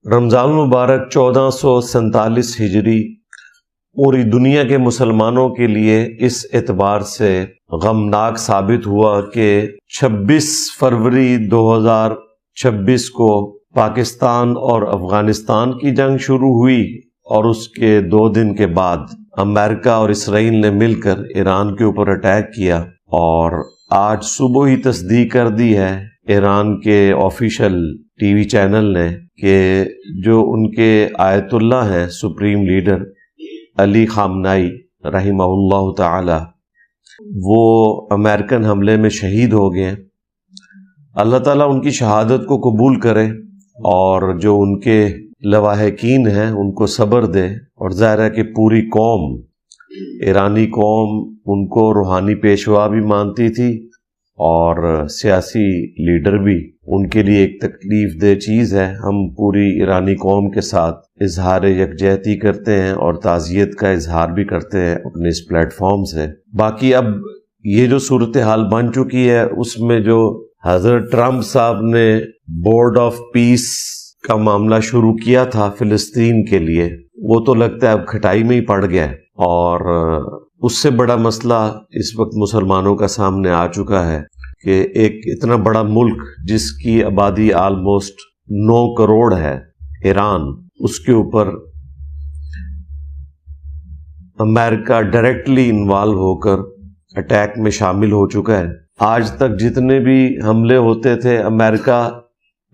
رمضان المبارک 1447 ہجری پوری دنیا کے مسلمانوں کے لیے اس اعتبار سے غمناک ثابت ہوا کہ 26 فروری 2026 کو پاکستان اور افغانستان کی جنگ شروع ہوئی اور اس کے 2 دن کے بعد امریکہ اور اسرائیل نے مل کر ایران کے اوپر اٹیک کیا، اور آج صبح ہی تصدیق کر دی ہے ایران کے آفیشل ٹی وی چینل نے کہ جو ان کے آیت اللہ ہیں سپریم لیڈر علی خامنائی رحمہ اللہ تعالی، وہ امریکن حملے میں شہید ہو گئے۔ اللہ تعالیٰ ان کی شہادت کو قبول کرے اور جو ان کے لواحقین ہیں ان کو صبر دے، اور ظاہر ہے کہ پوری قوم، ایرانی قوم ان کو روحانی پیشوا بھی مانتی تھی اور سیاسی لیڈر بھی۔ ان کے لیے ایک تکلیف دہ چیز ہے۔ ہم پوری ایرانی قوم کے ساتھ اظہار یکجہتی کرتے ہیں اور تعزیت کا اظہار بھی کرتے ہیں اپنے اس پلیٹ فارم سے۔ باقی اب یہ جو صورتحال بن چکی ہے اس میں جو حضرت ٹرمپ صاحب نے بورڈ آف پیس کا معاملہ شروع کیا تھا فلسطین کے لیے، وہ تو لگتا ہے اب کھٹائی میں ہی پڑ گیا ہے، اور اس سے بڑا مسئلہ اس وقت مسلمانوں کا سامنے آ چکا ہے کہ ایک اتنا بڑا ملک جس کی آبادی آلموسٹ 9 کروڑ ہے، ایران، اس کے اوپر امریکہ ڈائریکٹلی انوالو ہو کر اٹیک میں شامل ہو چکا ہے۔ آج تک جتنے بھی حملے ہوتے تھے امریکہ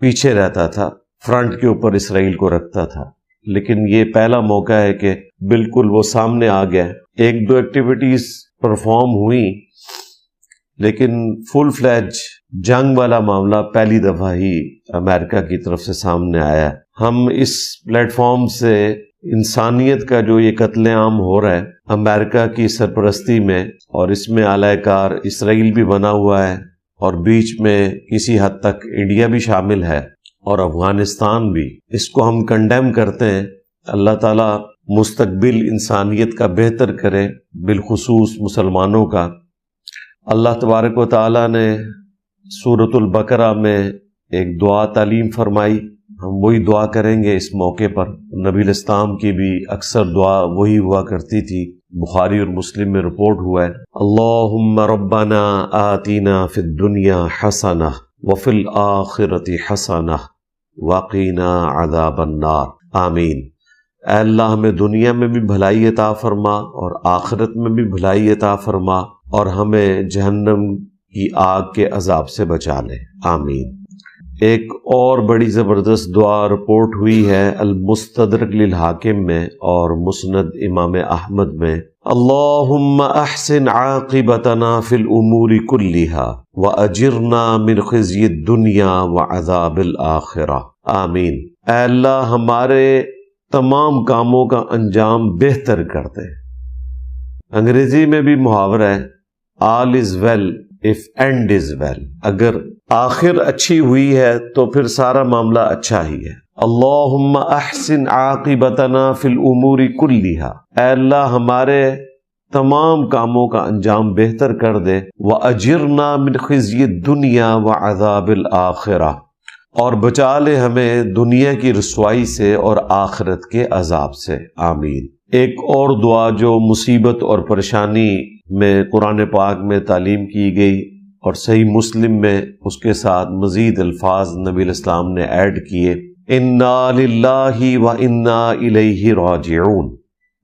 پیچھے رہتا تھا، فرنٹ کے اوپر اسرائیل کو رکھتا تھا، لیکن یہ پہلا موقع ہے کہ بالکل وہ سامنے آ گیا۔ 1-2 ایکٹیویٹیز پرفارم ہوئی، لیکن فل فلیج جنگ والا معاملہ پہلی دفعہ ہی امریکہ کی طرف سے سامنے آیا ہے۔ ہم اس پلیٹ فارم سے انسانیت کا جو یہ قتل عام ہو رہا ہے امریکہ کی سرپرستی میں، اور اس میں اعلی کار اسرائیل بھی بنا ہوا ہے اور بیچ میں کسی حد تک انڈیا بھی شامل ہے اور افغانستان بھی، اس کو ہم کنڈیم کرتے ہیں۔ اللہ تعالیٰ مستقبل انسانیت کا بہتر کرے، بالخصوص مسلمانوں کا۔ اللہ تبارک و تعالیٰ نے سورۃ البقرہ میں ایک دعا تعلیم فرمائی، ہم وہی دعا کریں گے اس موقع پر۔ نبی الاسلام کی بھی اکثر دعا وہی ہوا کرتی تھی، بخاری اور مسلم میں رپورٹ ہوا ہے، اللہم ربنا آتینا فی الدنیا حسنہ وفی الآخرۃ حسنہ وقینا عذاب النار، آمین۔ اے اللہ ہمیں دنیا میں بھی بھلائی عطا فرما اور آخرت میں بھی بھلائی عطا فرما، اور ہمیں جہنم کی آگ کے عذاب سے بچا لے، آمین۔ ایک اور بڑی زبردست دعا رپورٹ ہوئی ہے المستدرک للحاکم میں اور مسند امام احمد میں، اللہم احسن عاقبتنا فی الامور کلہا واجرنا من خزی الدنیا وعذاب الآخرہ، آمین۔ اے اللہ ہمارے تمام کاموں کا انجام بہتر کر دے۔ انگریزی میں بھی محاورہ ہے all is well if end is well، اگر آخر اچھی ہوئی ہے تو پھر سارا معاملہ اچھا ہی ہے۔ اللہم احسن عاقبتنا فی الامور کلہا، اے اللہ ہمارے تمام کاموں کا انجام بہتر کر دے، وَأَجِرْنَا مِنْ خِزْيِ الدُّنْيَا وَعَذَابِ الْآخِرَةِ، اور بچا لے ہمیں دنیا کی رسوائی سے اور آخرت کے عذاب سے، آمین۔ ایک اور دعا جو مصیبت اور پریشانی میں قرآن پاک میں تعلیم کی گئی اور صحیح مسلم میں اس کے ساتھ مزید الفاظ نبی الاسلام نے ایڈ کیے، اِنَّا لِلَّهِ وَإِنَّا إِلَيْهِ رَاجِعُونَ،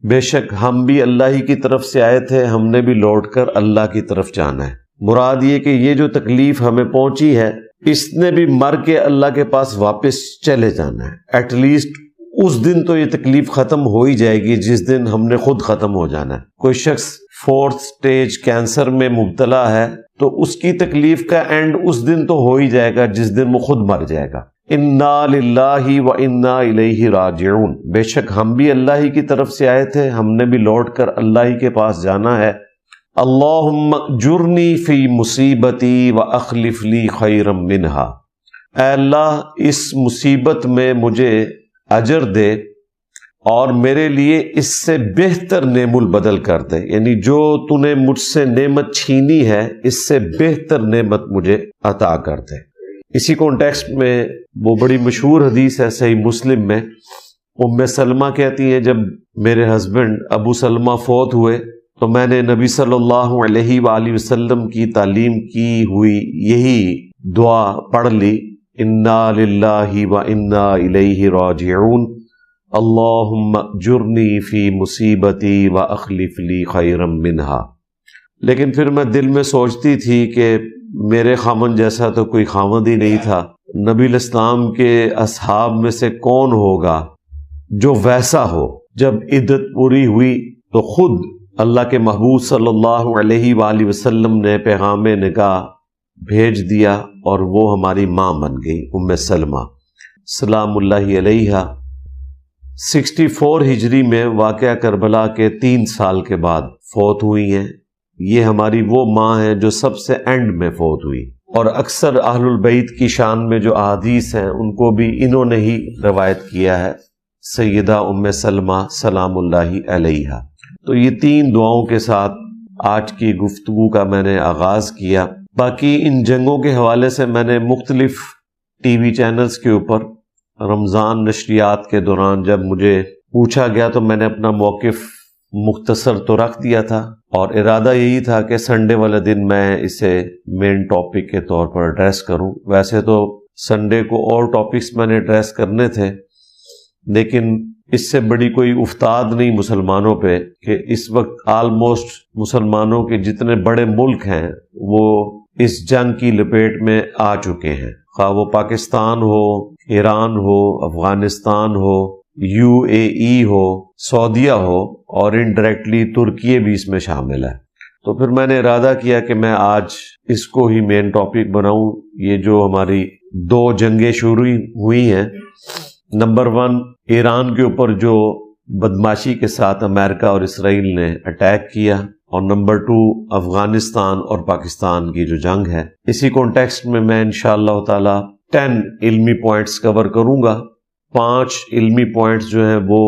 بے شک ہم بھی اللہ ہی کی طرف سے آئے تھے، ہم نے بھی لوٹ کر اللہ کی طرف جانا ہے۔ مراد یہ کہ یہ جو تکلیف ہمیں پہنچی ہے اس نے بھی مر کے اللہ کے پاس واپس چلے جانا ہے۔ ایٹ لیسٹ اس دن تو یہ تکلیف ختم ہو ہی جائے گی جس دن ہم نے خود ختم ہو جانا ہے۔ کوئی شخص 4th سٹیج کینسر میں مبتلا ہے تو اس کی تکلیف کا اینڈ اس دن تو ہو ہی جائے گا جس دن وہ خود مر جائے گا۔ انا للہ و انا الیہ راجعون، بے شک ہم بھی اللہ ہی کی طرف سے آئے تھے، ہم نے بھی لوٹ کر اللہ ہی کے پاس جانا ہے۔ اللہم اجرنی فی مصیبتی و اخلف لی خیرا منہا، اے اللہ اس مصیبت میں مجھے اجر دے اور میرے لیے اس سے بہتر نعم البدل کر دے، یعنی جو تو نے مجھ سے نعمت چھینی ہے اس سے بہتر نعمت مجھے عطا کر دے۔ اسی کانٹیکسٹ میں وہ بڑی مشہور حدیث ہے صحیح مسلم میں، ام سلمہ کہتی ہیں جب میرے ہسبینڈ ابو سلمہ فوت ہوئے تو میں نے نبی صلی اللہ علیہ وآلہ وسلم کی تعلیم کی ہوئی یہی دعا پڑھ لی، انا للہ و انا الیہ راجعون، اللہم اجرنی فی مصیبتی و اخلف لی خیرا منہا۔ لیکن پھر میں دل میں سوچتی تھی کہ میرے خامن جیسا تو کوئی خامد ہی نہیں تھا، نبی الاسلام کے اصحاب میں سے کون ہوگا جو ویسا ہو۔ جب عدت پوری ہوئی تو خود اللہ کے محبوب صلی اللہ علیہ وآلہ وسلم نے پیغام نکاح بھیج دیا اور وہ ہماری ماں بن گئی، ام سلمہ سلام اللہ علیہا۔ 64 ہجری میں واقعہ کربلا کے 3 سال کے بعد فوت ہوئی ہیں۔ یہ ہماری وہ ماں ہیں جو سب سے اینڈ میں فوت ہوئی، اور اکثر اہل البیت کی شان میں جو احادیث ہیں ان کو بھی انہوں نے ہی روایت کیا ہے، سیدہ ام سلمہ سلام اللہ علیہا۔ تو یہ 3 دعاؤں کے ساتھ آج کی گفتگو کا میں نے آغاز کیا۔ باقی ان جنگوں کے حوالے سے میں نے مختلف ٹی وی چینلز کے اوپر رمضان نشریات کے دوران جب مجھے پوچھا گیا تو میں نے اپنا موقف مختصر تو رکھ دیا تھا، اور ارادہ یہی تھا کہ سنڈے والے دن میں اسے مین ٹاپک کے طور پر ایڈریس کروں۔ ویسے تو سنڈے کو اور ٹاپکس میں نے ایڈریس کرنے تھے، لیکن اس سے بڑی کوئی افتاد نہیں مسلمانوں پہ کہ اس وقت آلموسٹ مسلمانوں کے جتنے بڑے ملک ہیں وہ اس جنگ کی لپیٹ میں آ چکے ہیں، خواہ وہ پاکستان ہو، ایران ہو، افغانستان ہو، یو اے ای ہو، سعودیہ ہو، اور انڈائریکٹلی ترکیے بھی اس میں شامل ہے۔ تو پھر میں نے ارادہ کیا کہ میں آج اس کو ہی مین ٹاپک بناؤں۔ یہ جو ہماری 2 جنگیں شروع ہوئی ہیں، نمبر 1 ایران کے اوپر جو بدماشی کے ساتھ امریکہ اور اسرائیل نے اٹیک کیا، اور نمبر 2 افغانستان اور پاکستان کی جو جنگ ہے۔ اسی کانٹیکسٹ میں میں انشاءاللہ تعالی 10 علمی پوائنٹس کور کروں گا۔ 5 علمی پوائنٹس جو ہیں وہ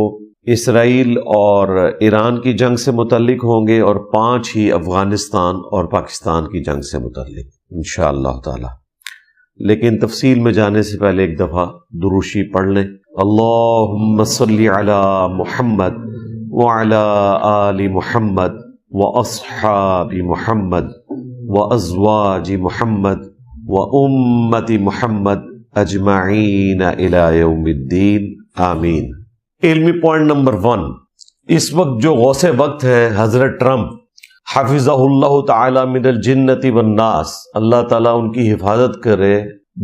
اسرائیل اور ایران کی جنگ سے متعلق ہوں گے، اور 5 ہی افغانستان اور پاکستان کی جنگ سے متعلق انشاءاللہ تعالی۔ لیکن تفصیل میں جانے سے پہلے ایک دفعہ دروشی پڑھ لیں۔ اللہم صلی علی محمد وعلی آل محمد واصحاب محمد وازواج محمد وامت محمد اجمعین الی یوم الدین آمین۔ علمی پوائنٹ نمبر 1، اس وقت جو غوث وقت ہیں حضرت ٹرمپ حفظہ اللہ تعالی من الجنۃ والناس، اللہ تعالیٰ ان کی حفاظت کرے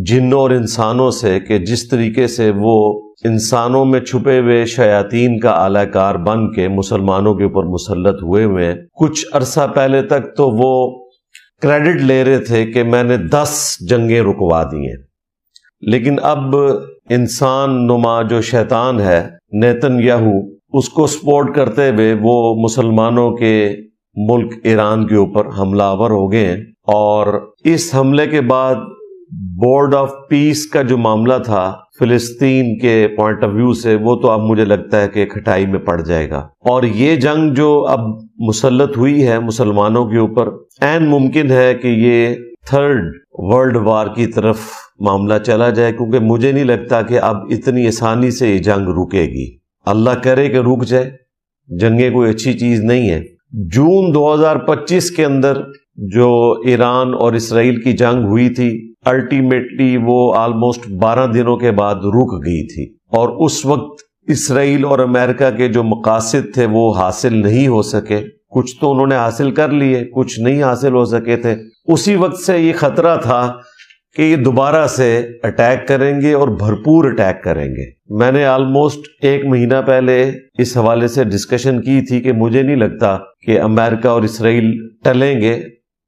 جنوں اور انسانوں سے، کہ جس طریقے سے وہ انسانوں میں چھپے ہوئے شیاطین کا اعلی کار بن کے مسلمانوں کے اوپر مسلط ہوئے ہوئے۔ کچھ عرصہ پہلے تک تو وہ کریڈٹ لے رہے تھے کہ میں نے 10 جنگیں رکوا دی ہیں، لیکن اب انسان نما جو شیطان ہے نیتن یاہو، اس کو سپورٹ کرتے ہوئے وہ مسلمانوں کے ملک ایران کے اوپر حملہ آور ہو گئے ہیں، اور اس حملے کے بعد بورڈ آف پیس کا جو معاملہ تھا فلسطین کے پوائنٹ آف ویو سے، وہ تو اب مجھے لگتا ہے کہ کھٹائی میں پڑ جائے گا، اور یہ جنگ جو اب مسلط ہوئی ہے مسلمانوں کے اوپر، عین ممکن ہے کہ یہ 3rd ورلڈ وار کی طرف معاملہ چلا جائے، کیونکہ مجھے نہیں لگتا کہ اب اتنی آسانی سے یہ جنگ رکے گی۔ اللہ کرے کہ رک جائے، جنگیں کوئی اچھی چیز نہیں ہے۔ جون 2025 کے اندر جو ایران اور اسرائیل کی جنگ ہوئی تھی، الٹیمیٹلی وہ آلموسٹ 12 دنوں کے بعد رک گئی تھی، اور اس وقت اسرائیل اور امریکہ کے جو مقاصد تھے وہ حاصل نہیں ہو سکے۔ کچھ تو انہوں نے حاصل کر لیے، کچھ نہیں حاصل ہو سکے تھے۔ اسی وقت سے یہ خطرہ تھا کہ یہ دوبارہ سے اٹیک کریں گے اور بھرپور اٹیک کریں گے۔ میں نے آلموسٹ 1 مہینہ پہلے اس حوالے سے ڈسکشن کی تھی کہ مجھے نہیں لگتا کہ امریکہ اور اسرائیل ٹلیں گے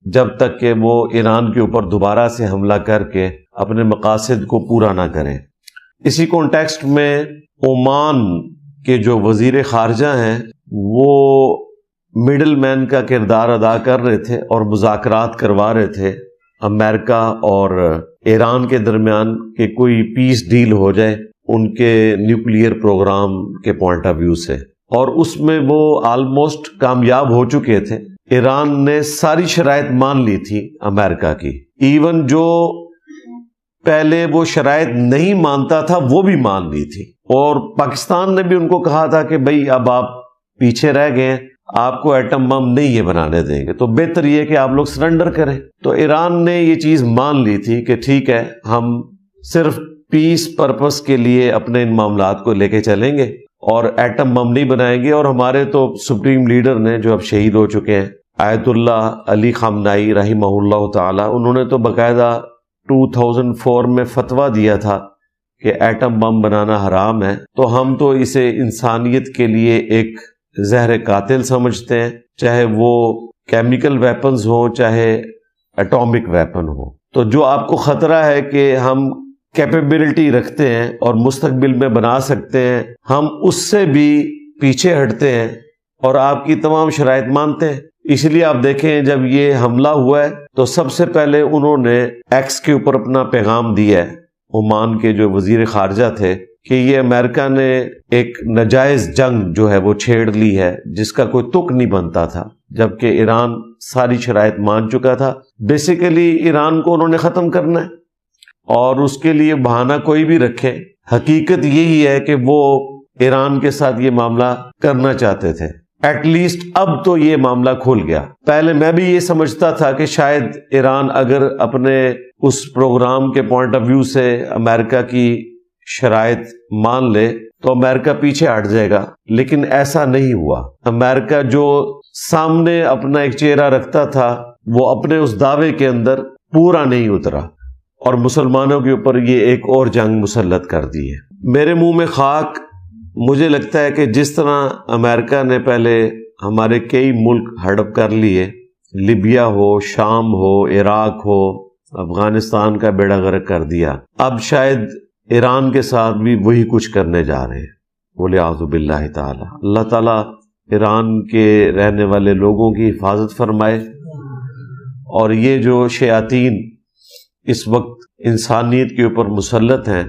جب تک کہ وہ ایران کے اوپر دوبارہ سے حملہ کر کے اپنے مقاصد کو پورا نہ کریں۔ اسی کانٹیکسٹ میں عمان کے جو وزیر خارجہ ہیں وہ مڈل مین کا کردار ادا کر رہے تھے اور مذاکرات کروا رہے تھے امریکہ اور ایران کے درمیان کہ کوئی پیس ڈیل ہو جائے ان کے نیوکلیئر پروگرام کے پوائنٹ آف ویو سے، اور اس میں وہ آلموسٹ کامیاب ہو چکے تھے۔ ایران نے ساری شرائط مان لی تھی امریکہ کی، ایون جو پہلے وہ شرائط نہیں مانتا تھا وہ بھی مان لی تھی، اور پاکستان نے بھی ان کو کہا تھا کہ بھئی اب آپ پیچھے رہ گئے ہیں، آپ کو ایٹم بم نہیں یہ بنانے دیں گے، تو بہتر یہ کہ آپ لوگ سرنڈر کریں۔ تو ایران نے یہ چیز مان لی تھی کہ ٹھیک ہے، ہم صرف پیس پرپس کے لیے اپنے ان معاملات کو لے کے چلیں گے اور ایٹم بم نہیں بنائیں گے۔ اور ہمارے تو سپریم لیڈر نے جو اب شہید ہو چکے ہیں، آیت اللہ علی خامنائی رحمہ اللہ تعالی، انہوں نے تو باقاعدہ 2004 میں فتویٰ دیا تھا کہ ایٹم بم بنانا حرام ہے، تو ہم تو اسے انسانیت کے لیے ایک زہر قاتل سمجھتے ہیں، چاہے وہ کیمیکل ویپنز ہوں چاہے ایٹامک ویپن ہو۔ تو جو آپ کو خطرہ ہے کہ ہم کیپیبلٹی رکھتے ہیں اور مستقبل میں بنا سکتے ہیں، ہم اس سے بھی پیچھے ہٹتے ہیں اور آپ کی تمام شرائط مانتے ہیں۔ اس لیے آپ دیکھیں جب یہ حملہ ہوا ہے تو سب سے پہلے انہوں نے ایکس کے اوپر اپنا پیغام دیا ہے، عمان کے جو وزیر خارجہ تھے، کہ یہ امریکہ نے ایک ناجائز جنگ جو ہے وہ چھیڑ لی ہے جس کا کوئی تک نہیں بنتا تھا، جبکہ ایران ساری شرائط مان چکا تھا۔ بیسیکلی ایران کو انہوں نے ختم کرنا ہے اور اس کے لیے بہانہ کوئی بھی رکھے، حقیقت یہی ہے کہ وہ ایران کے ساتھ یہ معاملہ کرنا چاہتے تھے۔ ایٹ لیسٹ اب تو یہ معاملہ کھل گیا۔ پہلے میں بھی یہ سمجھتا تھا کہ شاید ایران اگر اپنے اس پروگرام کے پوائنٹ آف ویو سے امریکہ کی شرائط مان لے تو امریکہ پیچھے ہٹ جائے گا، لیکن ایسا نہیں ہوا۔ امریکہ جو سامنے اپنا ایک چہرہ رکھتا تھا وہ اپنے اس دعوے کے اندر پورا نہیں اترا اور مسلمانوں کے اوپر یہ ایک اور جنگ مسلط کر دی ہے۔ میرے منہ میں خاک، مجھے لگتا ہے کہ جس طرح امریکہ نے پہلے ہمارے کئی ملک ہڑپ کر لیے، لیبیا ہو، شام ہو، عراق ہو، افغانستان کا بیڑا غرق کر دیا، اب شاید ایران کے ساتھ بھی وہی کچھ کرنے جا رہے ہیں۔ وَلِعَاذُ بِاللَّهِ تعالی، اللہ تعالیٰ ایران کے رہنے والے لوگوں کی حفاظت فرمائے، اور یہ جو شیاطین اس وقت انسانیت کے اوپر مسلط ہیں،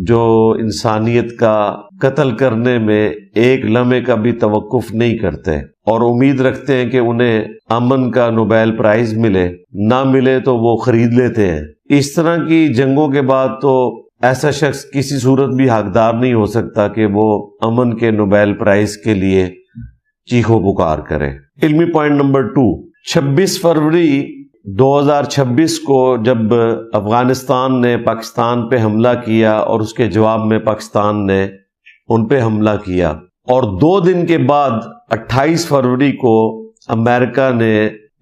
جو انسانیت کا قتل کرنے میں ایک لمحے کا بھی توقف نہیں کرتے اور امید رکھتے ہیں کہ انہیں امن کا نوبیل پرائز ملے، نہ ملے تو وہ خرید لیتے ہیں۔ اس طرح کی جنگوں کے بعد تو ایسا شخص کسی صورت بھی حقدار نہیں ہو سکتا کہ وہ امن کے نوبیل پرائز کے لیے چیخو پکار کرے۔ علمی پوائنٹ نمبر 2، 26 فروری 2026 کو جب افغانستان نے پاکستان پہ حملہ کیا اور اس کے جواب میں پاکستان نے ان پہ حملہ کیا، اور 2 دن کے بعد 28 فروری کو امریکہ نے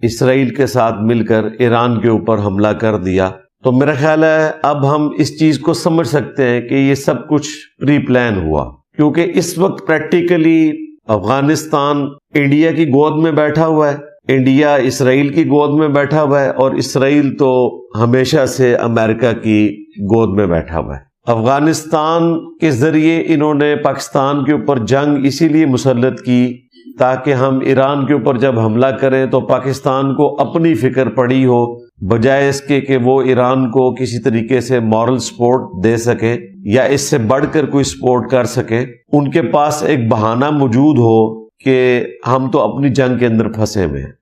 اسرائیل کے ساتھ مل کر ایران کے اوپر حملہ کر دیا، تو میرا خیال ہے اب ہم اس چیز کو سمجھ سکتے ہیں کہ یہ سب کچھ پری پلان ہوا، کیونکہ اس وقت پریکٹیکلی افغانستان انڈیا کی گود میں بیٹھا ہوا ہے، انڈیا اسرائیل کی گود میں بیٹھا ہوا ہے، اور اسرائیل تو ہمیشہ سے امریکہ کی گود میں بیٹھا ہوا ہے۔ افغانستان کے ذریعے انہوں نے پاکستان کے اوپر جنگ اسی لیے مسلط کی تاکہ ہم ایران کے اوپر جب حملہ کریں تو پاکستان کو اپنی فکر پڑی ہو، بجائے اس کے کہ وہ ایران کو کسی طریقے سے مورل سپورٹ دے سکیں یا اس سے بڑھ کر کوئی سپورٹ کر سکیں۔ ان کے پاس ایک بہانہ موجود ہو کہ ہم تو اپنی جنگ کے اندر پھنسے ہوئے ہیں۔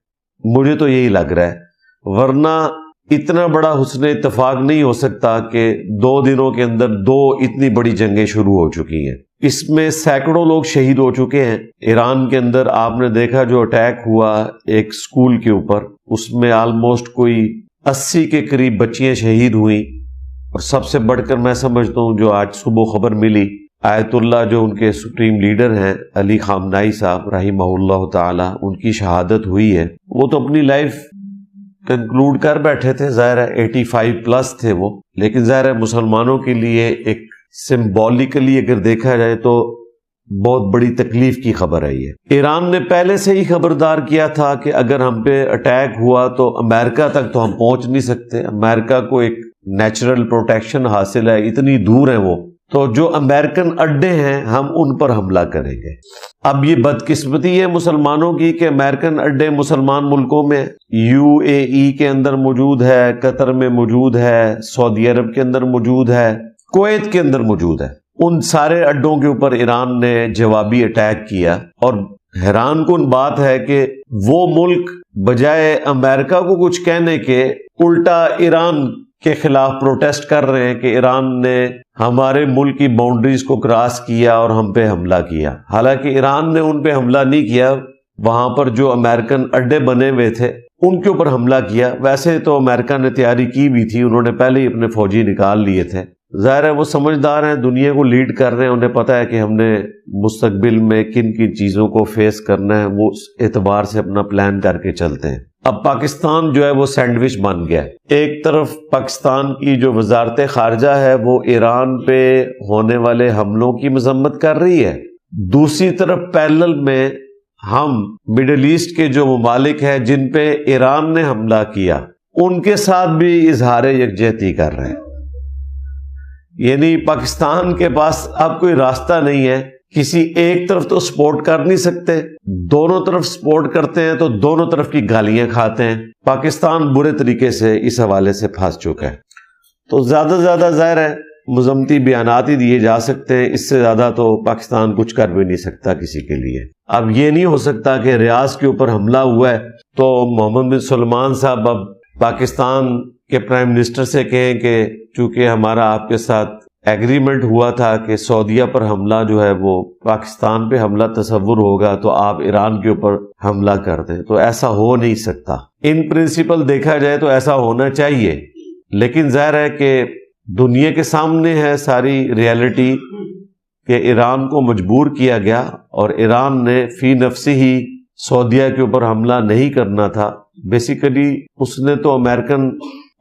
مجھے تو یہی لگ رہا ہے، ورنہ اتنا بڑا حسن اتفاق نہیں ہو سکتا کہ 2 دنوں کے اندر 2 اتنی بڑی جنگیں شروع ہو چکی ہیں۔ اس میں سینکڑوں لوگ شہید ہو چکے ہیں۔ ایران کے اندر آپ نے دیکھا جو اٹیک ہوا ایک سکول کے اوپر، اس میں آلموسٹ کوئی 80 کے قریب بچیاں شہید ہوئیں، اور سب سے بڑھ کر میں سمجھتا ہوں جو آج صبح خبر ملی، آیت اللہ جو ان کے سپریم لیڈر ہیں علی خامنائی صاحب رحمہ اللہ تعالی، ان کی شہادت ہوئی ہے۔ وہ تو اپنی لائف کنکلوڈ کر بیٹھے تھے، ظاہر ہے 85 پلس تھے وہ، لیکن ظاہر ہے مسلمانوں کے لیے ایک سمبولیکلی اگر دیکھا جائے تو بہت بڑی تکلیف کی خبر ہے یہ۔ ایران نے پہلے سے ہی خبردار کیا تھا کہ اگر ہم پہ اٹیک ہوا تو امریکہ تک تو ہم پہنچ نہیں سکتے، امریکہ کو ایک نیچرل پروٹیکشن حاصل ہے، اتنی دور ہیں وہ، تو جو امریکن اڈے ہیں ہم ان پر حملہ کریں گے۔ اب یہ بدقسمتی ہے مسلمانوں کی کہ امریکن اڈے مسلمان ملکوں میں، UAE کے اندر موجود ہے، قطر میں موجود ہے، سعودی عرب کے اندر موجود ہے، کویت کے اندر موجود ہے۔ ان سارے اڈوں کے اوپر ایران نے جوابی اٹیک کیا، اور حیران کن بات ہے کہ وہ ملک بجائے امریکہ کو کچھ کہنے کے الٹا ایران کے خلاف پروٹیسٹ کر رہے ہیں کہ ایران نے ہمارے ملک کی باؤنڈریز کو کراس کیا اور ہم پہ حملہ کیا. حالانکہ ایران نے ان پہ حملہ نہیں کیا، وہاں پر جو امریکن اڈے بنے ہوئے تھے ان کے اوپر حملہ کیا. ویسے تو امریکہ نے تیاری کی بھی تھی، انہوں نے پہلے ہی اپنے فوجی نکال لیے تھے. ظاہر ہے وہ سمجھدار ہیں، دنیا کو لیڈ کر رہے ہیں، انہیں پتہ ہے کہ ہم نے مستقبل میں کن کن چیزوں کو فیس کرنا ہے، وہ اس اعتبار سے اپنا پلان کر کے چلتے ہیں. اب پاکستان جو ہے وہ سینڈوچ بن گیا. ایک طرف پاکستان کی جو وزارت خارجہ ہے وہ ایران پہ ہونے والے حملوں کی مذمت کر رہی ہے، دوسری طرف پیرلل میں ہم مڈل ایسٹ کے جو ممالک ہیں جن پہ ایران نے حملہ کیا ان کے ساتھ بھی اظہار یکجہتی کر رہے ہیں. یعنی پاکستان کے پاس اب کوئی راستہ نہیں ہے، کسی ایک طرف تو سپورٹ کر نہیں سکتے، دونوں طرف سپورٹ کرتے ہیں تو دونوں طرف کی گالیاں کھاتے ہیں. پاکستان برے طریقے سے اس حوالے سے پھنس چکا ہے. تو زیادہ سے زیادہ ظاہر ہے مذمتی بیانات ہی دیے جا سکتے ہیں، اس سے زیادہ تو پاکستان کچھ کر بھی نہیں سکتا کسی کے لیے. اب یہ نہیں ہو سکتا کہ ریاض کے اوپر حملہ ہوا ہے تو محمد بن سلمان صاحب اب پاکستان کے پرائم منسٹر سے کہیں کہ چونکہ ہمارا آپ کے ساتھ ایگریمنٹ ہوا تھا کہ سعودیہ پر حملہ جو ہے وہ پاکستان پہ حملہ تصور ہوگا تو آپ ایران کے اوپر حملہ کر دیں. تو ایسا ہو نہیں سکتا. ان پرنسپل دیکھا جائے تو ایسا ہونا چاہیے، لیکن ظاہر ہے کہ دنیا کے سامنے ہے ساری ریالٹی کہ ایران کو مجبور کیا گیا اور ایران نے فی نفسی ہی سعودیہ کے اوپر حملہ نہیں کرنا تھا. بیسیکلی اس نے تو امریکن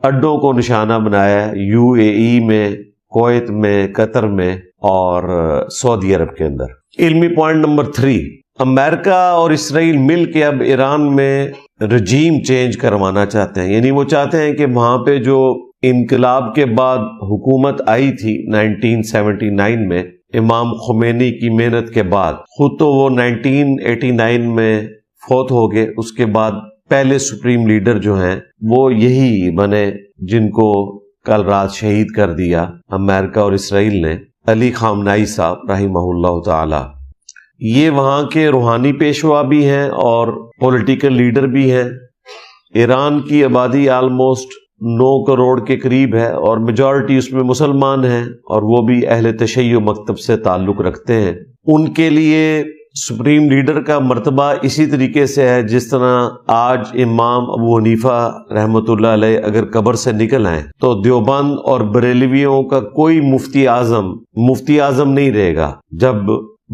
اڈوں کو نشانہ بنایا ہے، UAE میں، کویت میں، قطر میں اور سعودی عرب کے اندر. علمی پوائنٹ نمبر 3، امریکہ اور اسرائیل مل کے اب ایران میں رجیم چینج کروانا چاہتے ہیں. یعنی وہ چاہتے ہیں کہ وہاں پہ جو انقلاب کے بعد حکومت آئی تھی 1979 میں امام خمینی کی محنت کے بعد، خود تو وہ 1989 میں فوت ہو گئے، اس کے بعد پہلے سپریم لیڈر جو ہیں وہ یہی بنے جن کو کل رات شہید کر دیا امریکہ اور اسرائیل نے، علی خامنائی صاحب رحمہ اللہ تعالی. یہ وہاں کے روحانی پیشوا بھی ہیں اور پولیٹیکل لیڈر بھی ہیں. ایران کی آبادی آلموسٹ 9 کروڑ کے قریب ہے اور میجورٹی اس میں مسلمان ہیں اور وہ بھی اہل تشیع مکتب سے تعلق رکھتے ہیں. ان کے لیے سپریم لیڈر کا مرتبہ اسی طریقے سے ہے جس طرح آج امام ابو حنیفہ رحمۃ اللہ علیہ اگر قبر سے نکل آئیں تو دیوبند اور بریلویوں کا کوئی مفتی اعظم نہیں رہے گا جب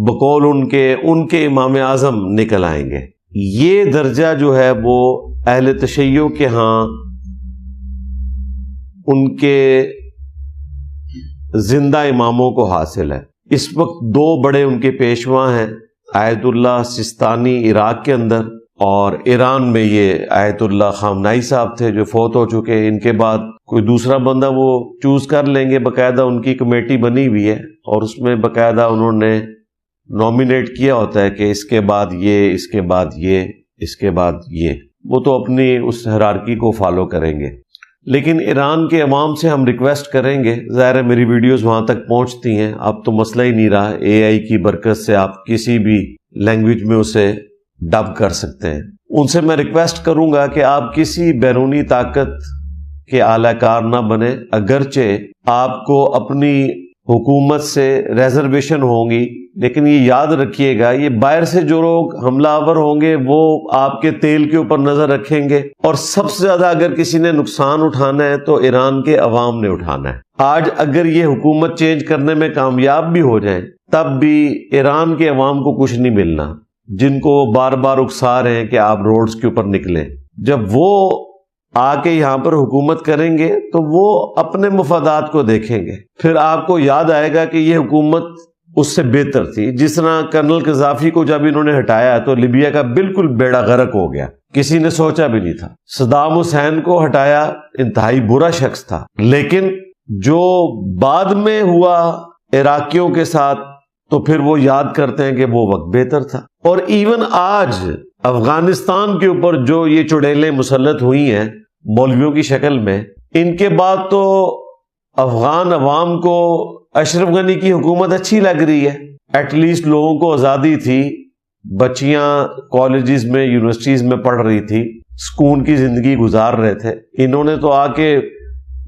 بقول ان کے امام اعظم نکل آئیں گے. یہ درجہ جو ہے وہ اہل تشیع کے ہاں ان کے زندہ اماموں کو حاصل ہے. اس وقت 2 بڑے ان کے پیشوا ہیں، آیت اللہ سستانی عراق کے اندر اور ایران میں یہ آیت اللہ خامنائی صاحب تھے جو فوت ہو چکے. ان کے بعد کوئی دوسرا بندہ وہ چوز کر لیں گے، باقاعدہ ان کی کمیٹی بنی ہوئی ہے اور اس میں باقاعدہ انہوں نے نومینیٹ کیا ہوتا ہے کہ اس کے بعد یہ، اس کے بعد یہ، اس کے بعد یہ. وہ تو اپنی اس ہیرارکی کو فالو کریں گے. لیکن ایران کے عوام سے ہم ریکویسٹ کریں گے، ظاہر ہے میری ویڈیوز وہاں تک پہنچتی ہیں، اب تو مسئلہ ہی نہیں رہا، AI کی برکت سے آپ کسی بھی لینگویج میں اسے ڈب کر سکتے ہیں. ان سے میں ریکویسٹ کروں گا کہ آپ کسی بیرونی طاقت کے اعلی کار نہ بنے، اگرچہ آپ کو اپنی حکومت سے ریزرویشن ہوں گی، لیکن یہ یاد رکھیے گا یہ باہر سے جو لوگ حملہ آور ہوں گے وہ آپ کے تیل کے اوپر نظر رکھیں گے اور سب سے زیادہ اگر کسی نے نقصان اٹھانا ہے تو ایران کے عوام نے اٹھانا ہے. آج اگر یہ حکومت چینج کرنے میں کامیاب بھی ہو جائیں تب بھی ایران کے عوام کو کچھ نہیں ملنا، جن کو بار بار اکسا رہے ہیں کہ آپ روڈز کے اوپر نکلیں. جب وہ آ کے یہاں پر حکومت کریں گے تو وہ اپنے مفادات کو دیکھیں گے، پھر آپ کو یاد آئے گا کہ یہ حکومت اس سے بہتر تھی. جس طرح کرنل قذافی کو جب انہوں نے ہٹایا تو لیبیا کا بالکل بیڑا غرق ہو گیا، کسی نے سوچا بھی نہیں تھا. صدام حسین کو ہٹایا، انتہائی برا شخص تھا، لیکن جو بعد میں ہوا عراقیوں کے ساتھ تو پھر وہ یاد کرتے ہیں کہ وہ وقت بہتر تھا. اور ایون آج افغانستان کے اوپر جو یہ چڑیلیں مسلط ہوئی ہیں مولویوں کی شکل میں، ان کے بعد تو افغان عوام کو اشرف غنی کی حکومت اچھی لگ رہی ہے. ایٹ لیسٹ لوگوں کو آزادی تھی، بچیاں کالجز میں یونیورسٹیز میں پڑھ رہی تھی، سکون کی زندگی گزار رہے تھے. انہوں نے تو آ کے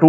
2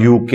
UK,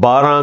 12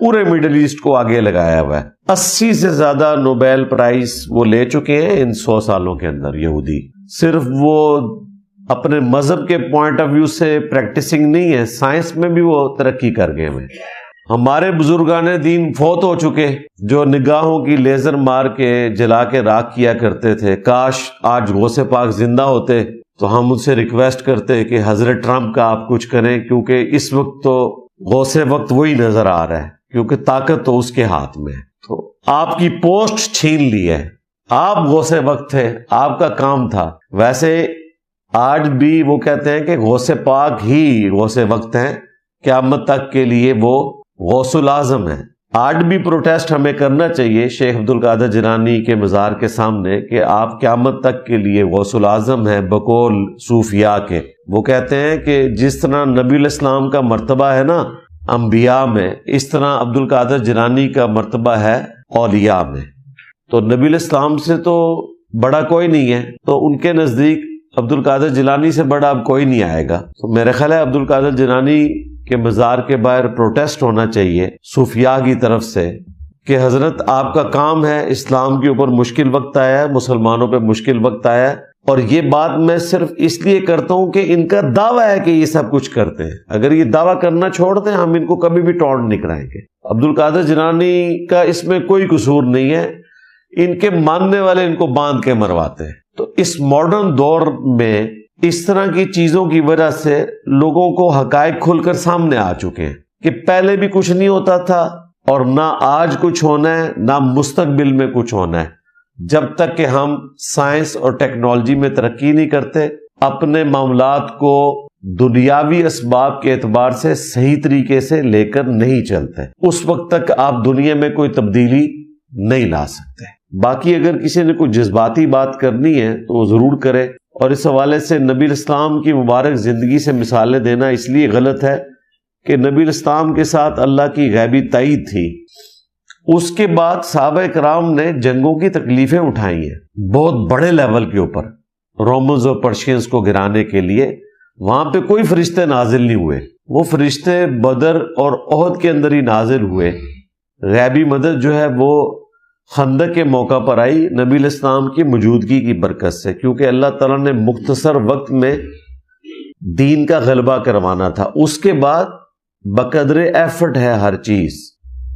پورے مڈل ایسٹ کو آگے لگایا ہوا ہے. 80 سے زیادہ نوبیل پرائز وہ لے چکے ہیں ان 100 سالوں کے اندر یہودی. صرف وہ اپنے مذہب کے پوائنٹ آف ویو سے پریکٹسنگ نہیں ہے، سائنس میں بھی وہ ترقی کر گئے ہیں. ہمارے بزرگان دین فوت ہو چکے جو نگاہوں کی لیزر مار کے جلا کے راکھ کیا کرتے تھے. کاش آج غوث پاک زندہ ہوتے تو ہم ان سے ریکویسٹ کرتے کہ حضرت ٹرمپ کا آپ کچھ کریں، کیونکہ اس وقت تو غوث وقت وہی نظر آ رہا ہے، کیونکہ طاقت تو اس کے ہاتھ میں ہے. تو آپ کی پوسٹ چھین لی ہے، آپ غوث وقت تھے، آپ کا کام تھا. ویسے آج بھی وہ کہتے ہیں کہ غوث پاک ہی غوث وقت ہیں، قیامت تک کے لیے وہ غوث الاعظم ہے. آج بھی پروٹیسٹ ہمیں کرنا چاہیے شیخ عبد القادر جیلانی کے مزار کے سامنے کہ آپ قیامت تک کے لیے غوث الاعظم ہیں بقول صوفیاء کے. وہ کہتے ہیں کہ جس طرح نبی الاسلام کا مرتبہ ہے نا انبیاء میں، اس طرح عبد القادر جیلانی کا مرتبہ ہے اولیاء میں. تو نبی الاسلام سے تو بڑا کوئی نہیں ہے، تو ان کے نزدیک عبد القادر جیلانی سے بڑا اب کوئی نہیں آئے گا. تو میرا خیال ہے عبد القادر جیلانی کے مزار کے باہر پروٹیسٹ ہونا چاہیے صوفیاء کی طرف سے کہ حضرت آپ کا کام ہے، اسلام کے اوپر مشکل وقت آیا ہے، مسلمانوں پہ مشکل وقت آیا ہے. اور یہ بات میں صرف اس لیے کرتا ہوں کہ ان کا دعویٰ ہے کہ یہ سب کچھ کرتے ہیں. اگر یہ دعویٰ کرنا چھوڑ دیں ہم ان کو کبھی بھی ٹونٹ نہیں کرائیں گے. عبد القادر جیلانی کا اس میں کوئی قصور نہیں ہے، ان کے ماننے والے ان کو باندھ کے مرواتے ہیں. تو اس ماڈرن دور میں اس طرح کی چیزوں کی وجہ سے لوگوں کو حقائق کھل کر سامنے آ چکے ہیں کہ پہلے بھی کچھ نہیں ہوتا تھا اور نہ آج کچھ ہونا ہے نہ مستقبل میں کچھ ہونا ہے. جب تک کہ ہم سائنس اور ٹیکنالوجی میں ترقی نہیں کرتے، اپنے معاملات کو دنیاوی اسباب کے اعتبار سے صحیح طریقے سے لے کر نہیں چلتے، اس وقت تک آپ دنیا میں کوئی تبدیلی نہیں لا سکتے. باقی اگر کسی نے کوئی جذباتی بات کرنی ہے تو وہ ضرور کرے، اور اس حوالے سے نبی الاسلام کی مبارک زندگی سے مثالیں دینا اس لیے غلط ہے کہ نبی الاسلام کے ساتھ اللہ کی غیبی تائید تھی. اس کے بعد صحابہ کرام نے جنگوں کی تکلیفیں اٹھائی ہیں بہت بڑے لیول کے اوپر، رومنز اور پرشینز کو گرانے کے لیے. وہاں پہ کوئی فرشتے نازل نہیں ہوئے، وہ فرشتے بدر اور احد کے اندر ہی نازل ہوئے. غیبی مدد جو ہے وہ خندق کے موقع پر آئی نبی الاسلام کی موجودگی کی برکت سے، کیونکہ اللہ تعالیٰ نے مختصر وقت میں دین کا غلبہ کروانا تھا. اس کے بعد بقدر ایفرٹ ہے ہر چیز.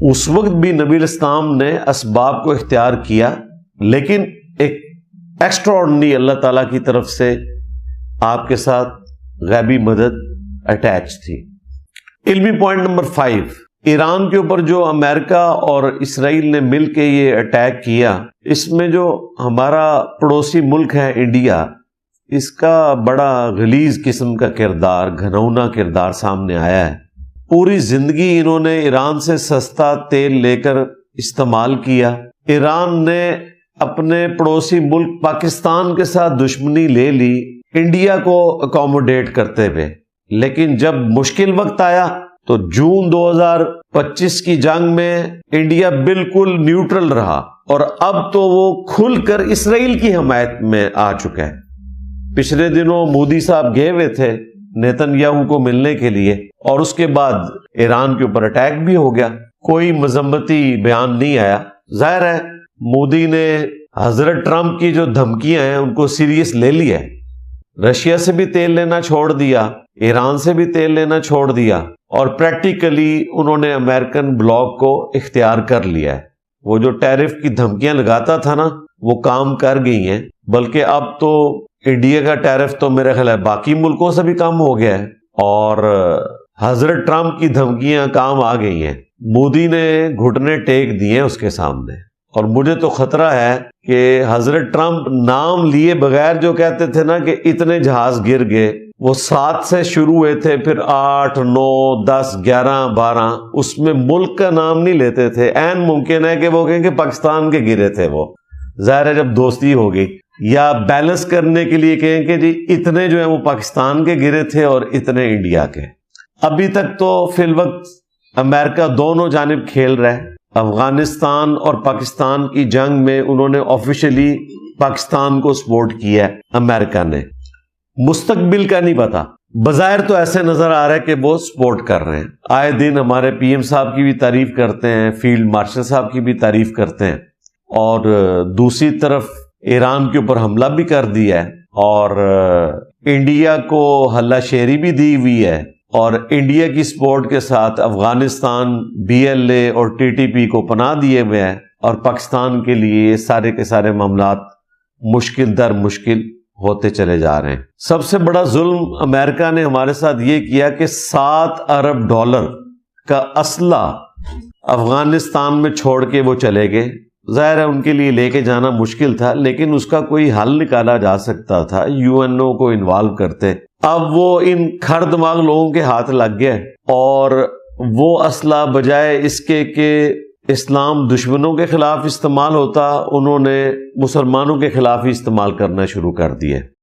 اس وقت بھی نبی الاسلام نے اسباب کو اختیار کیا، لیکن ایک ایکسٹرا آرڈنری اللہ تعالیٰ کی طرف سے آپ کے ساتھ غیبی مدد اٹیچ تھی. علمی پوائنٹ نمبر 5، ایران کے اوپر جو امریکہ اور اسرائیل نے مل کے یہ اٹیک کیا، اس میں جو ہمارا پڑوسی ملک ہے انڈیا، اس کا بڑا غلیظ قسم کا کردار، گھنونا کردار سامنے آیا ہے. پوری زندگی انہوں نے ایران سے سستا تیل لے کر استعمال کیا. ایران نے اپنے پڑوسی ملک پاکستان کے ساتھ دشمنی لے لی انڈیا کو اکوموڈیٹ کرتے ہوئے، لیکن جب مشکل وقت آیا تو جون 2025 کی جنگ میں انڈیا بالکل نیوٹرل رہا، اور اب تو وہ کھل کر اسرائیل کی حمایت میں آ چکا ہے. پچھلے دنوں مودی صاحب گئے ہوئے تھے نیتن یاہو کو ملنے کے لیے، اور اس کے بعد ایران کے اوپر اٹیک بھی ہو گیا. کوئی مذمتی بیان نہیں آیا. ظاہر ہے مودی نے حضرت ٹرمپ کی جو دھمکیاں ہیں ان کو سیریس لے لیا ہے. رشیا سے بھی تیل لینا چھوڑ دیا، ایران سے بھی تیل لینا چھوڑ دیا، اور پریکٹیکلی انہوں نے امریکن بلاک کو اختیار کر لیا ہے. وہ جو ٹیرف کی دھمکیاں لگاتا تھا نا وہ کام کر گئی ہیں، بلکہ اب تو انڈیا کا ٹیرف تو میرے خیال ہے باقی ملکوں سے بھی کم ہو گیا ہے، اور حضرت ٹرمپ کی دھمکیاں کام آ گئی ہیں. مودی نے گھٹنے ٹیک دیے اس کے سامنے، اور مجھے تو خطرہ ہے کہ حضرت ٹرمپ نام لیے بغیر جو کہتے تھے نا کہ اتنے جہاز گر گئے، وہ 7 سے شروع ہوئے تھے، پھر 8 9 10 11 12، اس میں ملک کا نام نہیں لیتے تھے. عین ممکن ہے کہ وہ کہیں کہ پاکستان کے گرے تھے. وہ ظاہر ہے جب دوستی ہو گئی، یا بیلنس کرنے کے لیے کہیں کہ جی اتنے جو ہیں وہ پاکستان کے گرے تھے اور اتنے انڈیا کے. ابھی تک تو فی الوقت امریکہ دونوں جانب کھیل رہا ہے. افغانستان اور پاکستان کی جنگ میں انہوں نے آفیشلی پاکستان کو سپورٹ کیا ہے امریکہ نے. مستقبل کا نہیں پتا، بظاہر تو ایسے نظر آ رہا ہے کہ وہ سپورٹ کر رہے ہیں، آئے دن ہمارے پی ایم صاحب کی بھی تعریف کرتے ہیں، فیلڈ مارشل صاحب کی بھی تعریف کرتے ہیں، اور دوسری طرف ایران کے اوپر حملہ بھی کر دیا ہے، اور انڈیا کو ہلہ شیری بھی دی ہوئی ہے، اور انڈیا کی سپورٹ کے ساتھ افغانستان BLA اور TTP کو پناہ دیے ہوئے ہیں، اور پاکستان کے لیے یہ سارے کے سارے معاملات مشکل در مشکل ہوتے چلے جا رہے ہیں۔ سب سے بڑا ظلم امریکہ نے ہمارے ساتھ یہ کیا کہ $7 ارب کا اسلحہ افغانستان میں چھوڑ کے وہ چلے گئے۔ ظاہر ہے ان کے لیے لے کے جانا مشکل تھا، لیکن اس کا کوئی حل نکالا جا سکتا تھا، UNO کو انوالو کرتے۔ اب وہ ان کھر دماغ لوگوں کے ہاتھ لگ گئے، اور وہ اسلحہ بجائے اس کے کہ اسلام دشمنوں کے خلاف استعمال ہوتا، انہوں نے مسلمانوں کے خلاف ہی استعمال کرنا شروع کر دیے۔